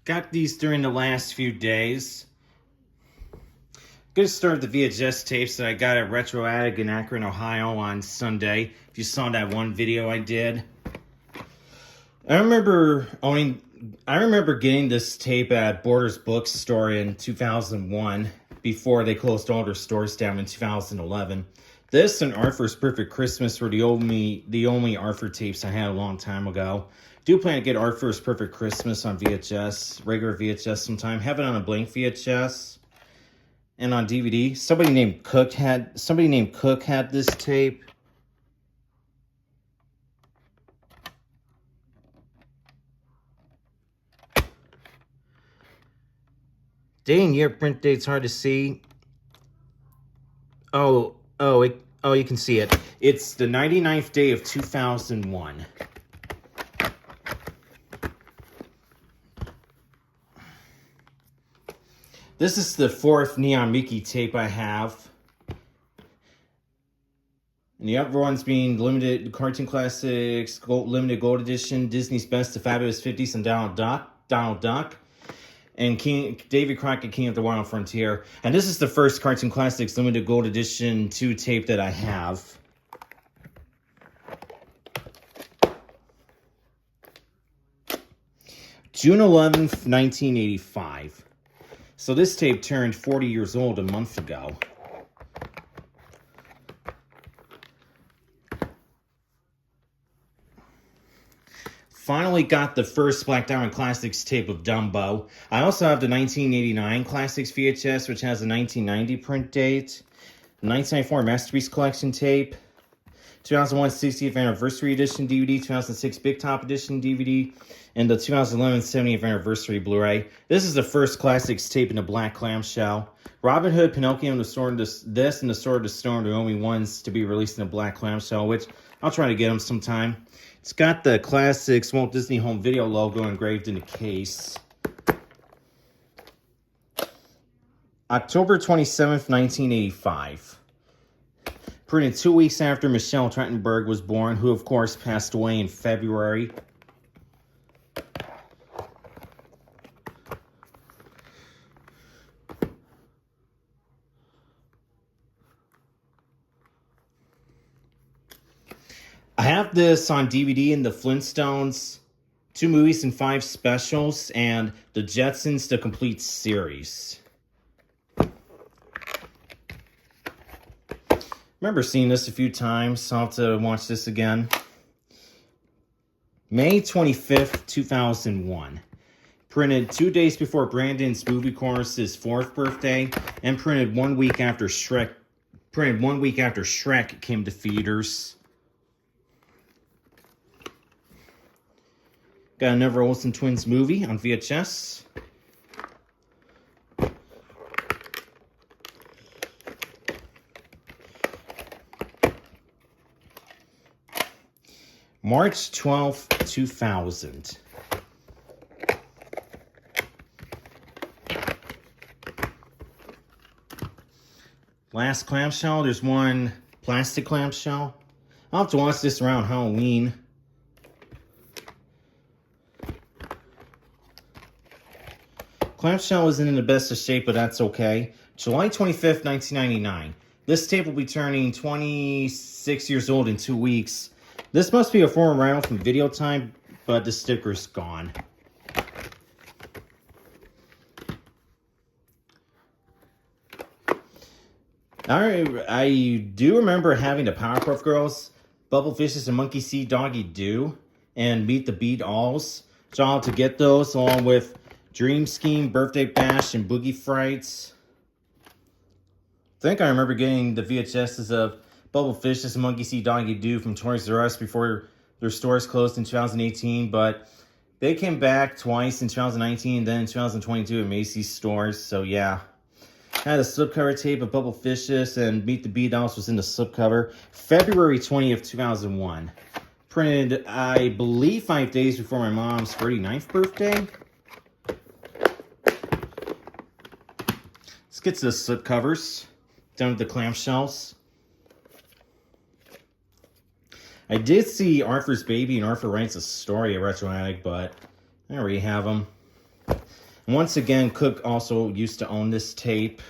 Got these during the last few days. Gonna start the VHS tapes that I got at Retro Addic in Akron, Ohio on Sunday. If you saw that one video I did. I remember getting this tape at Borders Bookstore in 2001 before they closed all their stores down in 2011. This and Arthur's Perfect Christmas were the only Arthur tapes I had a long time ago. Do plan to get Arthur's Perfect Christmas on VHS, regular VHS sometime. Have it on a blank VHS and on DVD. Somebody named Cook had this tape. Day and year print date's hard to see. Oh, you can see it. It's the 99th day of 2001. This is the 4th Neon Mickey tape I have. And the other ones being Limited Cartoon Classics, Limited Gold Edition, Disney's Best, The Fabulous 50s, and Donald Duck. And David Crockett, King of the Wild Frontier. And this is the first Cartoon Classics Limited Gold Edition 2 tape that I have. June 11th, 1985. So this tape turned 40 years old a month ago. Finally got the first Black Diamond Classics tape of Dumbo. I also have the 1989 Classics VHS, which has a 1990 print date. The 1994 Masterpiece Collection tape. 2001 60th Anniversary Edition DVD. 2006 Big Top Edition DVD. And the 2011 70th Anniversary Blu-ray. This is the first Classics tape in a black clamshell. Robin Hood, Pinocchio, and the Sword and the Sword of the Storm are the only ones to be released in a black clamshell, which I'll try to get them sometime. It's got the Classics Walt Disney Home Video logo engraved in the case. October 27th, 1985. Printed 2 weeks after Michelle Trachtenberg was born, who of course passed away in February. I have this on DVD in the Flintstones, 2 movies and 5 specials, and the Jetsons, the complete series. Remember seeing this a few times, so I'll have to watch this again. May 25th, 2001. Printed 2 days before Brandon's movie chorus's 4th birthday, and printed 1 week after Shrek came to theaters. Got another Olsen Twins movie on VHS. March 12th, 2000. Last clamshell. There's one plastic clamshell. I'll have to watch this around Halloween. Clamshell isn't in the best of shape, but that's okay. July 25th, 1999. This tape will be turning 26 years old in 2 weeks. This must be a former rental from Video Time, but the sticker's gone. I do remember having the Powerpuff Girls, Bubblefishes, and Monkey See, Doggy Do, and Meet the Beat Alls. So I'll have to get those along with Dream Scheme, Birthday Bash, and Boogie Frights. I think I remember getting the VHSs of Bubblefishes and Monkey See, Doggy Do from Toys R Us before their stores closed in 2018, but they came back twice in 2019 and then in 2022 at Macy's stores, so yeah. I had a slipcover tape of Bubblefishes, and Meet the Beat Alls was in the slipcover. February 20th, 2001. Printed, I believe, 5 days before my mom's 39th birthday. Let's get to the slipcovers. Down with the clamshells. I did see Arthur's Baby and Arthur Writes a Story at Retro Addic, but I already have them. And once again, Cook also used to own this tape.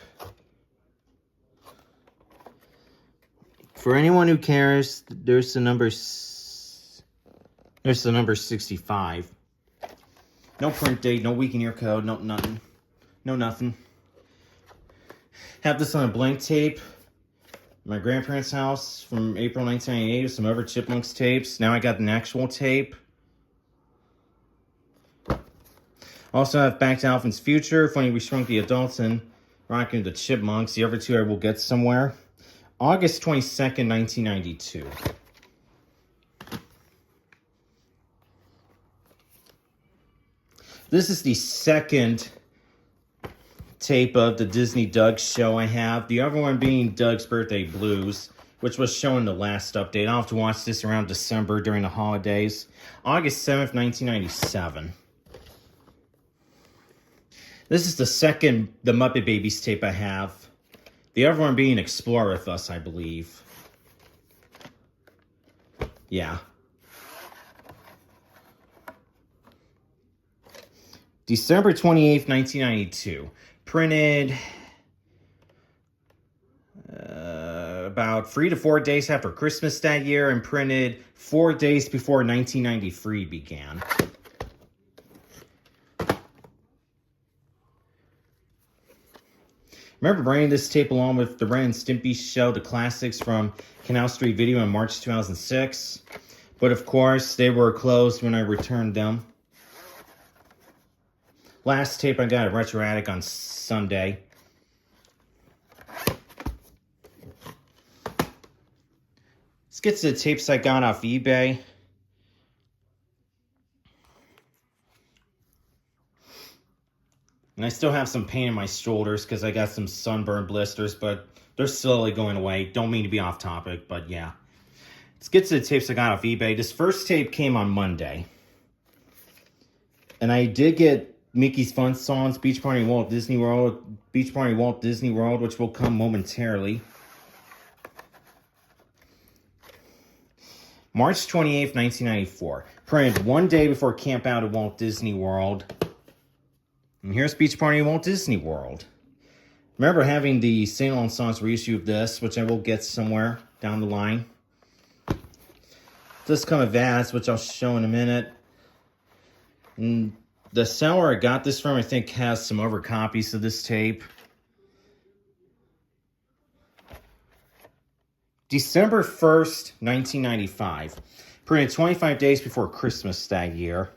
For anyone who cares, there's the number 65. No print date, no week in your code, no nothing. No nothing. Have this on a blank tape. My grandparents' house from April 1998, some other Chipmunks tapes. Now I got an actual tape. Also have Back to Alvin's Future, Funny We Shrunk the Adults, and Rockin' the Chipmunks. The other two I will get somewhere. August 22nd, 1992. This is the second tape of the Disney Doug show I have. The other one being Doug's Birthday Blues, which was shown in the last update. I'll have to watch this around December during the holidays. August 7th, 1997. This is the second The Muppet Babies tape I have. The other one being Explore With Us, I believe. Yeah. December 28th, 1992. Printed about 3 to 4 days after Christmas that year, and printed 4 days before 1993 began. Remember bringing this tape along with the Ren and Stimpy show, the classics from Canal Street Video in March 2006. But of course, they were closed when I returned them. Last tape I got at Retro Addic on Sunday. Let's get to the tapes I got off eBay. And I still have some pain in my shoulders because I got some sunburn blisters, but they're slowly going away. Don't mean to be off topic, but yeah. Let's get to the tapes I got off eBay. This first tape came on Monday. And I did get Mickey's Fun Songs, Beach Party Walt Disney World, which will come momentarily. March 28th, 1994. Printed 1 day before Camp Out at Walt Disney World. And here's Beach Party at Walt Disney World. Remember having the Sing Along Songs reissue of this, which I will get somewhere down the line. It does come a vase, which I'll show in a minute. And the seller I got this from, I think, has some other copies of this tape. December 1st, 1995. Printed 25 days before Christmas that year.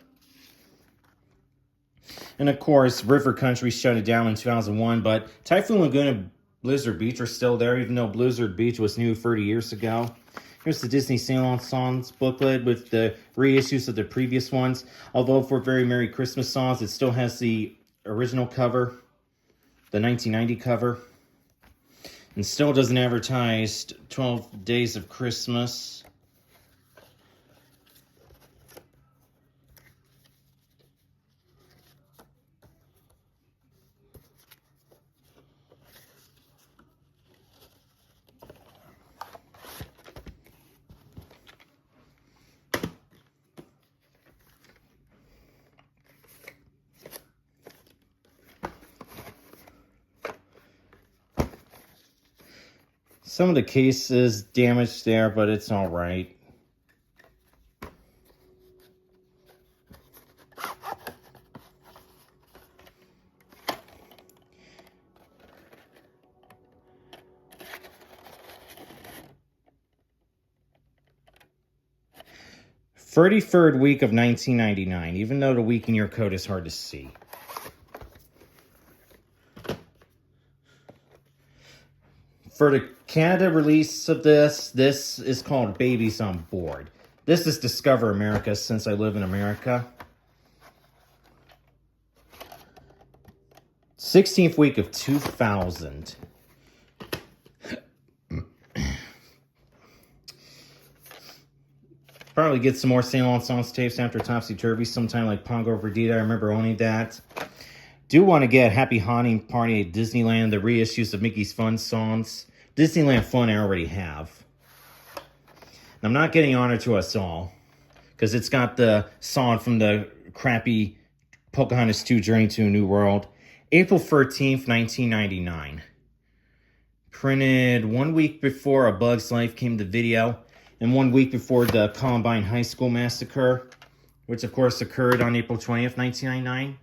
And of course, River Country shut it down in 2001, but Typhoon Lagoon and Blizzard Beach are still there, even though Blizzard Beach was new 30 years ago. Here's the Disney Sing-Along Songs booklet with the reissues of the previous ones. Although for Very Merry Christmas Songs, it still has the original cover, the 1990 cover. And still doesn't advertise 12 Days of Christmas. Some of the case is damaged there, but it's all right. "33rd week of 1999, even though the week in your code is hard to see. For the Canada release of this is called Babies on Board. This is Discover America, since I live in America. 16th week of 2000. Probably get some more Sing-Along Songs tapes after Topsy Turvy sometime, like Pongo Verdita. I remember owning that. Do want to get Happy Haunting Party at Disneyland, the reissues of Mickey's Fun Songs. Disneyland Fun I already have. And I'm not getting Honor to Us All, because it's got the song from the crappy Pocahontas 2 Journey to a New World. April 13th, 1999. Printed 1 week before A Bug's Life came to video, and 1 week before the Columbine High School massacre, which of course occurred on April 20th, 1999.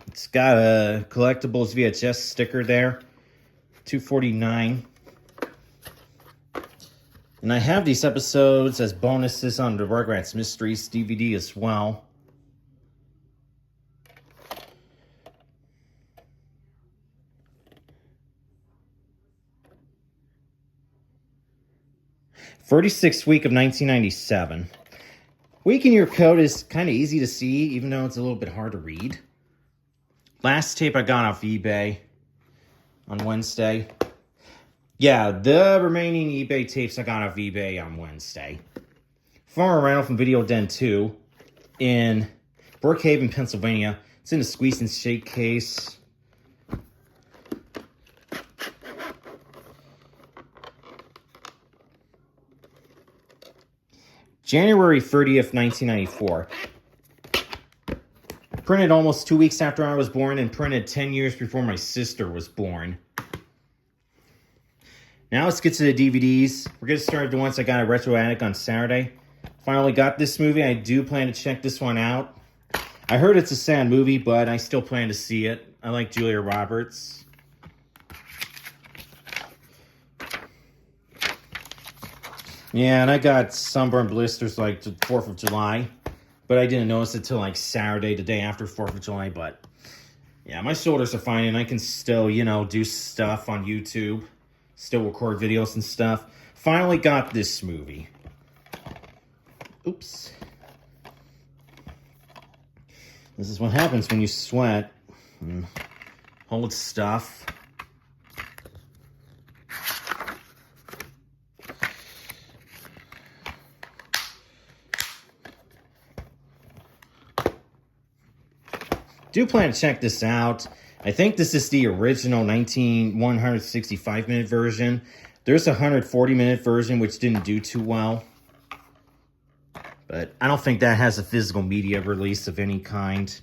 It's got a collectibles VHS sticker there, $2.49. And I have these episodes as bonuses on the Rugrats Mysteries DVD as well. '46th week of 1997. Week in your code is kind of easy to see, even though it's a little bit hard to read. Last tape I got off eBay on Wednesday. Yeah, the remaining eBay tapes I got off eBay on Wednesday. Former rental from Video Den 2 in Brookhaven, Pennsylvania. It's in a squeeze and shake case. January 30th, 1994. Printed almost 2 weeks after I was born and printed 10 years before my sister was born. Now let's get to the DVDs. We're going to start with the ones I got at Retro Addic on Saturday. Finally got this movie. I do plan to check this one out. I heard it's a sad movie, but I still plan to see it. I like Julia Roberts. Yeah, and I got sunburn blisters like the 4th of July. But I didn't notice it till like Saturday, the day after 4th of July. But yeah, my shoulders are fine and I can still, do stuff on YouTube. Still record videos and stuff. Finally got this movie. Oops. This is what happens when you sweat and hold stuff. Do plan to check this out. I think this is the original 165-minute version. There's a 140-minute version which didn't do too well. But I don't think that has a physical media release of any kind.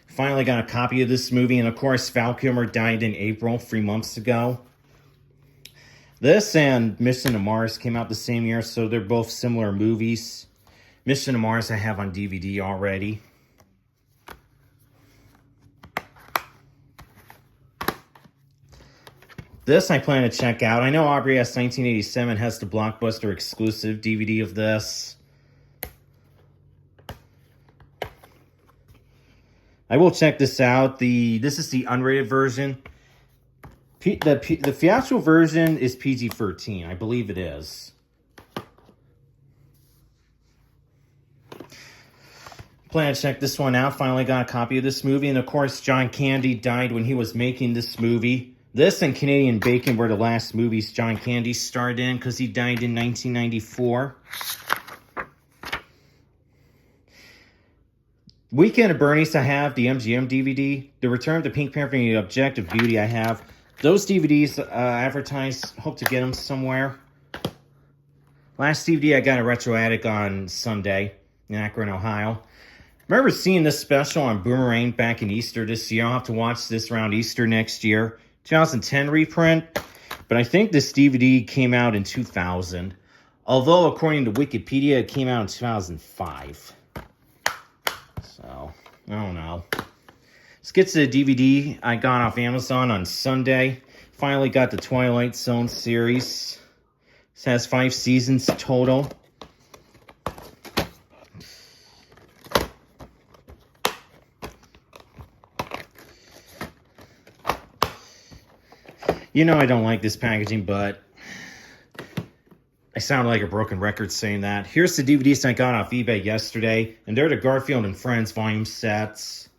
Finally got a copy of this movie, and of course Val Kilmer died in April, 3 months ago. This and Mission to Mars came out the same year, so they're both similar movies. Mission to Mars I have on DVD already. This I plan to check out. I know Aubrey S. 1987 has the Blockbuster exclusive DVD of this. I will check this out. This is the unrated version. The theatrical version is PG-13. I believe it is. Plan to check this one out. Finally got a copy of this movie. And of course, John Candy died when he was making this movie. This and Canadian Bacon were the last movies John Candy starred in because he died in 1994. Weekend at Bernie's I have, the MGM DVD. The Return of the Pink Panther and the Objective Beauty I have. Those DVDs advertised, hope to get them somewhere. Last DVD I got at Retro Addic on Sunday in Akron, Ohio. Remember seeing this special on Boomerang back in Easter this year. I'll have to watch this around Easter next year. 2010 reprint. But I think this DVD came out in 2000. Although, according to Wikipedia, it came out in 2005. So, I don't know. Let's get to the DVD I got off Amazon on Sunday. Finally got the Twilight Zone series. This has 5 seasons total. You know I don't like this packaging, but I sound like a broken record saying that. Here's the DVDs I got off eBay yesterday, and they're the Garfield and Friends volume sets.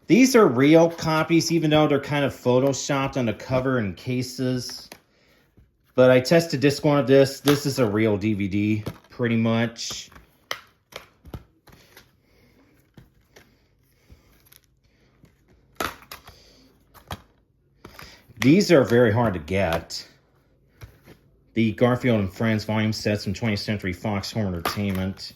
These are real copies, even though they're kind of photoshopped on the cover and cases. But I tested disc one of this. This is a real DVD, pretty much. These are very hard to get. The Garfield and Friends volume sets from 20th Century Fox Home Entertainment.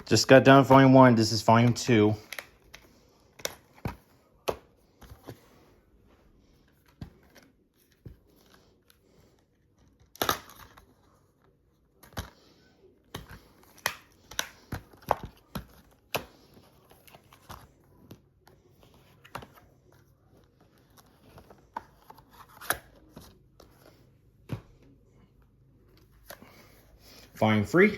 Just got done with volume 1. This is volume 2. Volume 3.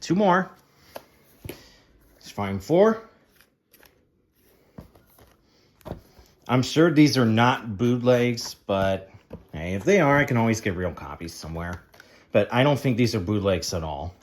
Two more. It's volume 4. I'm sure these are not bootlegs, but hey, if they are, I can always get real copies somewhere. But I don't think these are bootlegs at all.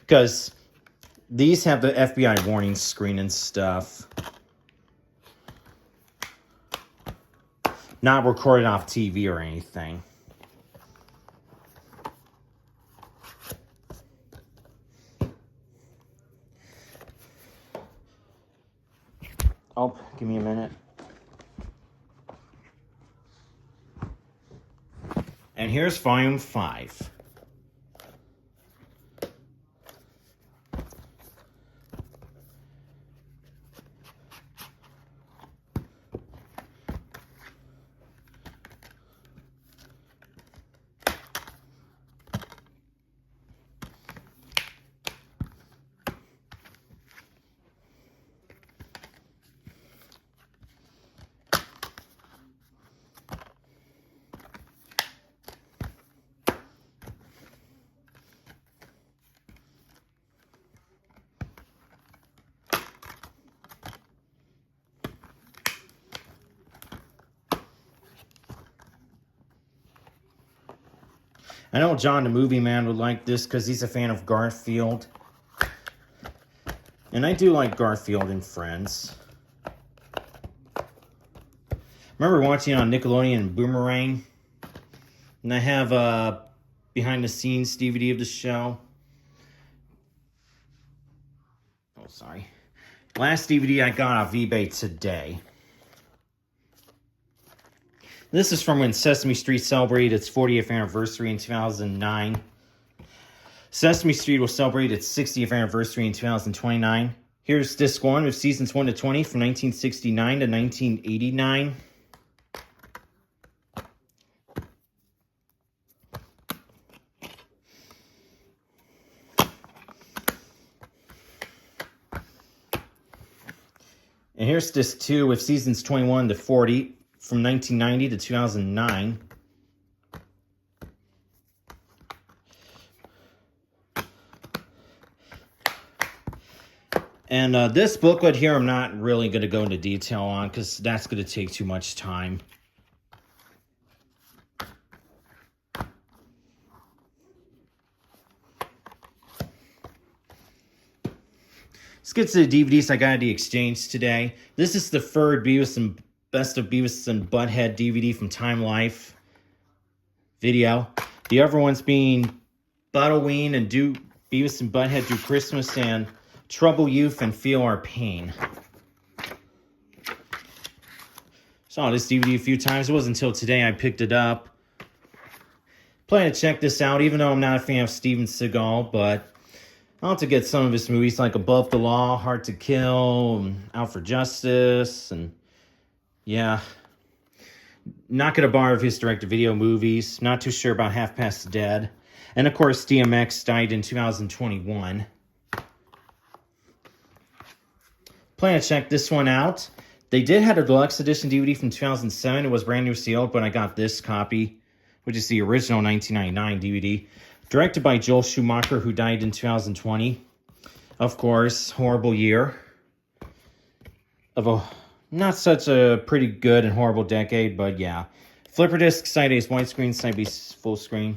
Because these have the FBI warning screen and stuff. Not recorded off TV or anything. Oh, give me a minute. And here's volume 5. I know John the Movie Man would like this because he's a fan of Garfield. And I do like Garfield and Friends. Remember watching it on Nickelodeon and Boomerang? And I have a behind the scenes DVD of the show. Oh, sorry. Last DVD I got off eBay today. This is from when Sesame Street celebrated its 40th anniversary in 2009. Sesame Street will celebrate its 60th anniversary in 2029. Here's disc 1 of seasons 1 to 20 from 1969 to 1989. And here's disc 2 with seasons 21 to 40 from 1990 to 2009. And this booklet here, I'm not really going to go into detail on because that's going to take too much time. Let's get to the DVDs I got at the exchange today. This is the third Best of Beavis and Butthead DVD from Time Life video. The other ones being Buttleween and Beavis and Butthead Do Christmas and Trouble Youth and Feel Our Pain. Saw this DVD a few times. It wasn't until today I picked it up. Plan to check this out, even though I'm not a fan of Steven Seagal, but I'll have to get some of his movies like Above the Law, Hard to Kill, and Out for Justice, and yeah. Not going to borrow his direct-to-video movies. Not too sure about Half Past Dead. And of course, DMX died in 2021. Plan to check this one out. They did have a deluxe edition DVD from 2007. It was brand new sealed, but I got this copy, which is the original 1999 DVD. Directed by Joel Schumacher, who died in 2020. Of course, horrible year. Of a not such a pretty good and horrible decade, but yeah. Flipper disc, side A is widescreen, side B is full screen.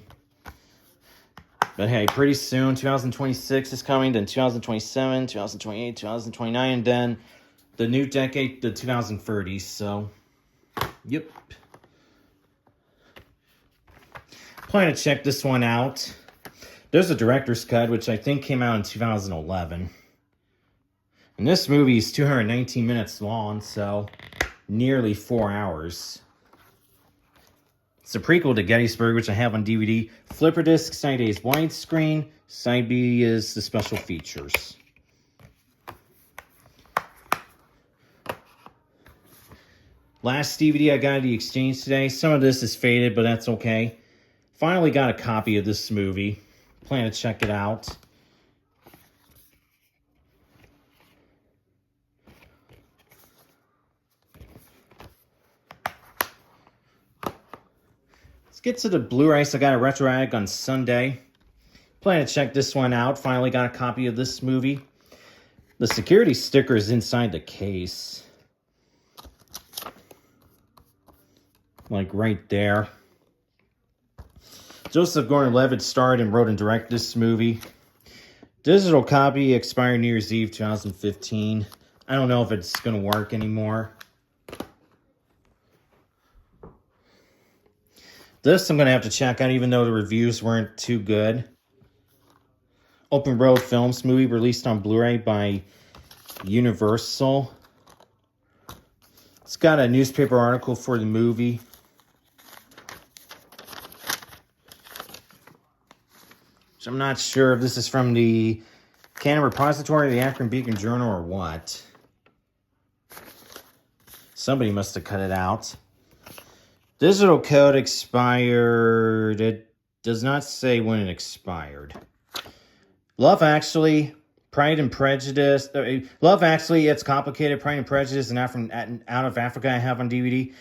But hey, pretty soon, 2026 is coming, then 2027, 2028, 2029, and then the new decade, the 2030s, so, yep. Plan to check this one out. There's a director's cut, which I think came out in 2011. And this movie is 219 minutes long, so nearly 4 hours. It's a prequel to Gettysburg, which I have on DVD. Flipper disc, side A is widescreen, side B is the special features. Last DVD I got at the exchange today. Some of this is faded, but that's okay. Finally got a copy of this movie. Plan to check it out. Let's get to the Blu-rays. I got a Retro Addic on Sunday. Plan to check this one out. Finally got a copy of this movie. The security sticker is inside the case. Like right there. Joseph Gordon-Levitt starred and wrote and directed this movie. Digital copy expired New Year's Eve 2015. I don't know if it's going to work anymore. This I'm going to have to check out, even though the reviews weren't too good. Open Road Films movie released on Blu-ray by Universal. It's got a newspaper article for the movie. So I'm not sure if this is from the Canon Repository, the Akron Beacon Journal, or what. Somebody must have cut it out. Digital code expired. It does not say when it expired. Love Actually, Pride and Prejudice. Love Actually, It's Complicated, Pride and Prejudice, and Out of Africa I have on DVD.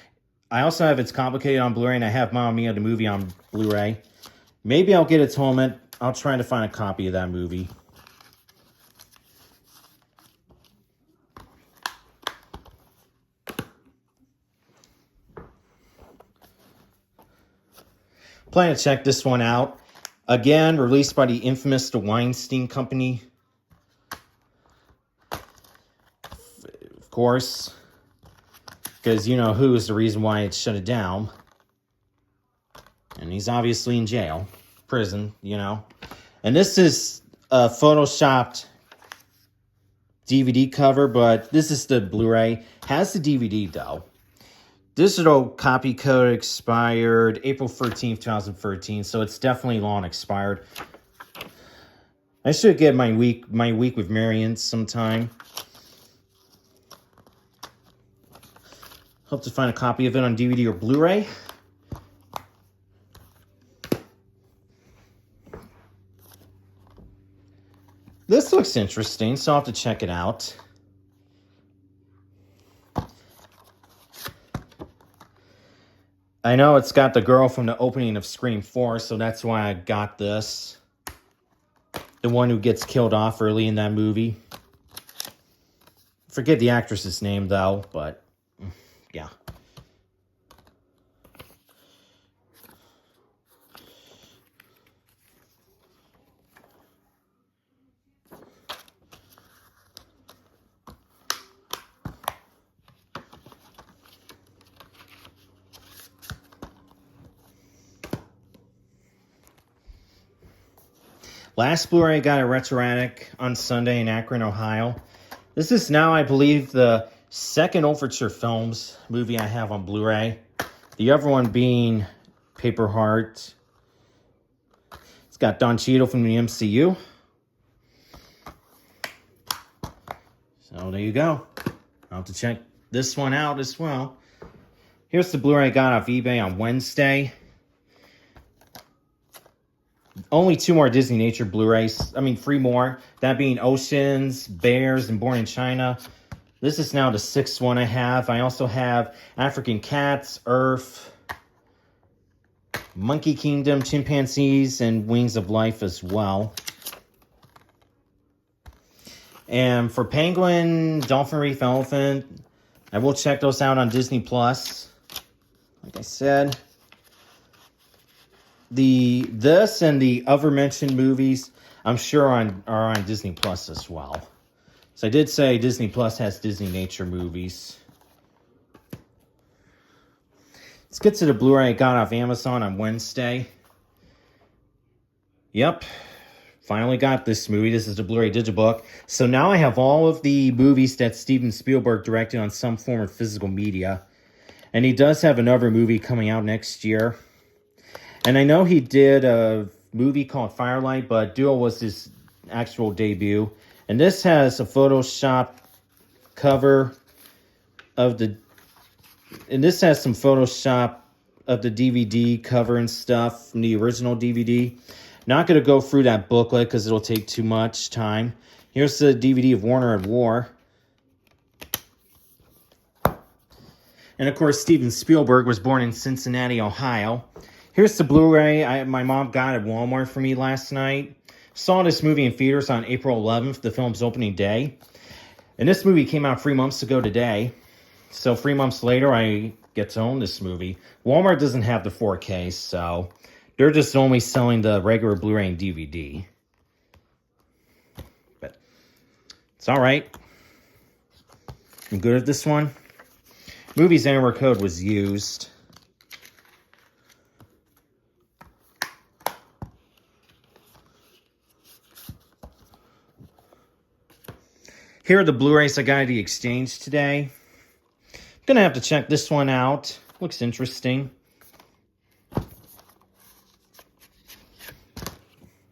I also have It's Complicated on Blu-ray, and I have Mamma Mia, the movie, on Blu-ray. Maybe I'll get Atonement. I'll try to find a copy of that movie. Plan to check this one out. Again, released by the infamous The Weinstein Company. Of course. Because you know who is the reason why it shut it down. And he's obviously in jail. Prison, you know. And this is a photoshopped DVD cover, but this is the Blu-ray. Has the DVD, though. Digital copy code expired April 13th, 2013, so it's definitely long expired. I should get my week with Marion sometime. Hope to find a copy of it on DVD or Blu-ray. This looks interesting, so I'll have to check it out. I know it's got the girl from the opening of Scream 4, so that's why I got this. The one who gets killed off early in that movie. Forget the actress's name, though, but yeah. Last Blu-ray got at Retro Addic on Sunday in Akron, Ohio. This is now, I believe, the second Overture Films movie I have on Blu-ray. The other one being Paper Heart. It's got Don Cheadle from the MCU. So there you go. I'll have to check this one out as well. Here's the Blu-ray I got off eBay on Wednesday. Only 2 more Disney Nature Blu-rays. I mean, 3 more. That being Oceans, Bears, and Born in China. This is now the 6th one I have. I also have African Cats, Earth, Monkey Kingdom, Chimpanzees, and Wings of Life as well. And for Penguin, Dolphin Reef, Elephant, I will check those out on Disney Plus. Like I said, this and the other mentioned movies, I'm sure are on Disney Plus as well. So I did say Disney Plus has Disney Nature movies. Let's get to the Blu-ray I got off Amazon on Wednesday. Yep. Finally got this movie. This is the Blu-ray Digibook. So now I have all of the movies that Steven Spielberg directed on some form of physical media. And he does have another movie coming out next year. And I know he did a movie called Firelight, but Duel was his actual debut. And this has a Photoshop cover of the... And this has some Photoshop of the DVD cover and stuff from the original DVD. Not going to go through that booklet because it'll take too much time. Here's the DVD of Warner at War. And of course, Steven Spielberg was born in Cincinnati, Ohio. Here's the Blu-ray my mom got at Walmart for me last night. Saw this movie in theaters on April 11th, the film's opening day. And this movie came out 3 months ago today. So 3 months later, I get to own this movie. Walmart doesn't have the 4K, so they're just only selling the regular Blu-ray and DVD. But it's all right. I'm good at this one. Movie's Anywhere code was used. Here are the Blu-rays I got at the exchange today. I'm going to have to check this one out. Looks interesting.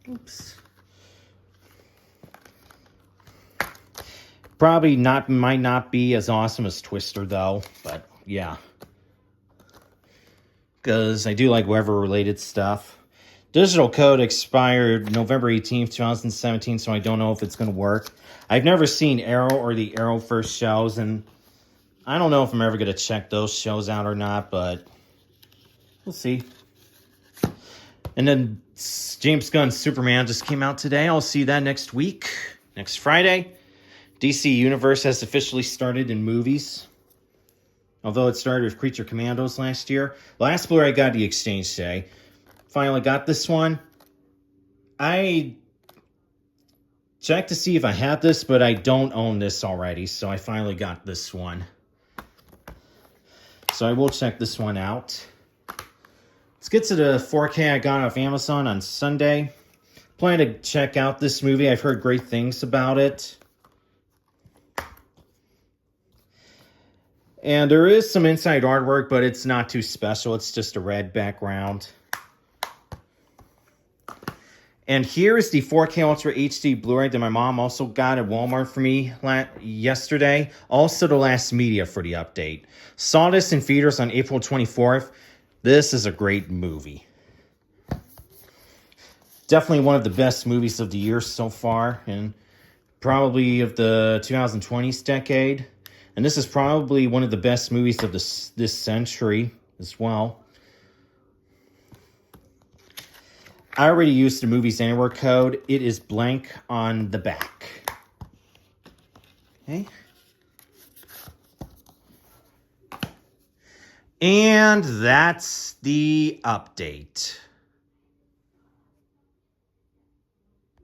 Oops. Probably might not be as awesome as Twister, though. But, yeah. Because I do like weather-related stuff. Digital code expired November 18th, 2017, so I don't know if it's going to work. I've never seen Arrow or the Arrow first shows, and I don't know if I'm ever going to check those shows out or not, but we'll see. And then James Gunn's Superman just came out today. I'll see that next week, next Friday. DC Universe has officially started in movies, although it started with Creature Commandos last year. Last Blu-ray I got the exchange today. Finally got this one. I checked to see if I had this, but I don't own this already, so I finally got this one. So I will check this one out. Let's get to the 4K I got off Amazon on Sunday. Plan to check out this movie. I've heard great things about it. And there is some inside artwork, but it's not too special. It's just a red background. And here is the 4K Ultra HD Blu-ray that my mom also got at Walmart for me yesterday. Also the last media for the update. Saw this in theaters on April 24th. This is a great movie. Definitely one of the best movies of the year so far. And probably of the 2020s decade. And this is probably one of the best movies of this century as well. I already used the Movies Anywhere code. It is blank on the back. Okay. And that's the update.